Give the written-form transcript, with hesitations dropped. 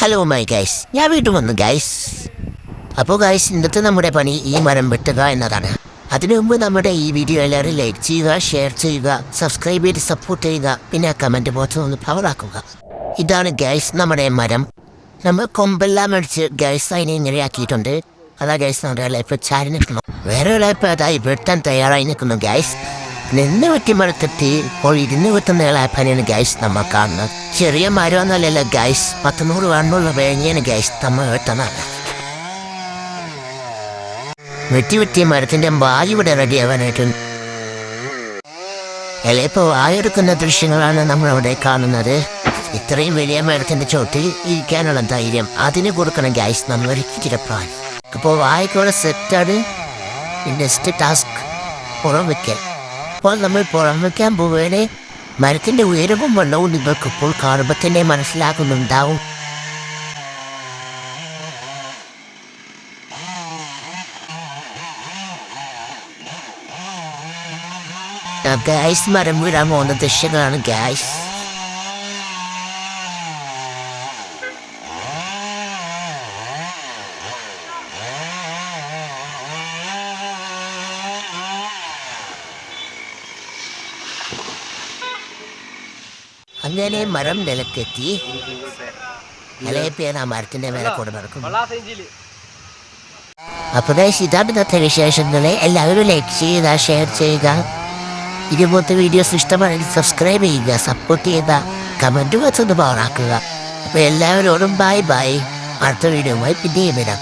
Hello my guys, ഞാൻ വീണ്ടും വന്നു ഗൈസ്. അപ്പോൾ ഗൈസ്, ഇന്നത്തെ നമ്മുടെ പണി ഈ മരം വെട്ടുക എന്നതാണ്. അതിനു മുമ്പ് നമ്മുടെ ഈ വീഡിയോ എല്ലാവരും ലൈക്ക് ചെയ്യുക, ഷെയർ ചെയ്യുക, സബ്സ്ക്രൈബ് ചെയ്ത് സപ്പോർട്ട് ചെയ്യുക, പിന്നെ കമൻറ്റ് ബോക്സ് ഒന്ന് പവറാക്കുക. ഇതാണ് ഗൈസ് നമ്മുടെ മരം. നമ്മൾ കൊമ്പെല്ലാം അടിച്ച് ഗൈസ് അതിനെ ഇങ്ങനെ ആക്കിയിട്ടുണ്ട്. അതാ ഗൈസ് നമ്മുടെ ലൈഫ് ചാരി നിൽക്കുന്നു. വേറെ ലൈഫ് അതായി വെട്ടാൻ തയ്യാറായി നിൽക്കുന്നു ഗൈസ്. നിന്ന് വെട്ടി മരത്തെത്തി ഇപ്പോൾ ഇരുന്ന് വെട്ടുന്ന പനിയാണ് ഗൈസ് നമ്മൾ കാണുന്നത്. ചെറിയ മരമൊന്നുമല്ലല്ലോ ഗൈസ്, 100 വണ്ണുള്ള വേങ്ങിയാണ് ഗൈസ് നമ്മൾ വെട്ടുന്നത്. വെട്ടിയ മരത്തിന്റെ വായു ഇവിടെ റെഡിയാവാനായിട്ടുണ്ട്. ഇപ്പോൾ വായെടുക്കുന്ന ദൃശ്യങ്ങളാണ് നമ്മളവിടെ കാണുന്നത്. ഇത്രയും വലിയ മരത്തിന്റെ ചോട്ടിൽ ഇരിക്കാനുള്ള ധൈര്യം അതിന് കൊടുക്കണം ഗൈസ് നമ്മൾ ചിരപ്പാൻ. അപ്പോൾ വായക്കോടെ സെറ്റാണ് നെക്സ്റ്റ് ടാസ്ക് പുറം വയ്ക്കൽ. അപ്പോൾ നമ്മൾ പുറം വയ്ക്കാൻ പോവുകയാണ്. മരത്തിന്റെ ഉയരവും വെള്ളവും നിങ്ങൾക്കിപ്പോൾ കാണുമ്പോൾ തന്നെ മനസ്സിലാക്കുന്നുണ്ടാവും. ഗൈസ്, മരം വീഴാൻ പോകുന്ന ദൃശ്യങ്ങളാണ് ഗൈസ്. അങ്ങനെ മരം നിലത്തെത്തി. നിലയപ്പേന മരത്തിന്റെ മേലെ കൂടെ നടക്കും. അപ്പോൾ ഗൈസ്, ഇതാണ് ഇന്നത്തെ വിശേഷങ്ങളെ. എല്ലാവരും ലൈക്ക് ചെയ്യുക, ഷെയർ ചെയ്യുക. ഇതുപോലത്തെ വീഡിയോസ് ഇഷ്ടമാണെങ്കിൽ സബ്സ്ക്രൈബ് ചെയ്യുക, സപ്പോർട്ട് ചെയ്യുക, കമൻറ്റ് വെച്ചൊന്ന് പവറാക്കുക. അപ്പോൾ എല്ലാവരോടും ബൈ ബൈ. അടുത്ത വീഡിയോയുമായി പിന്നെയും വരാം.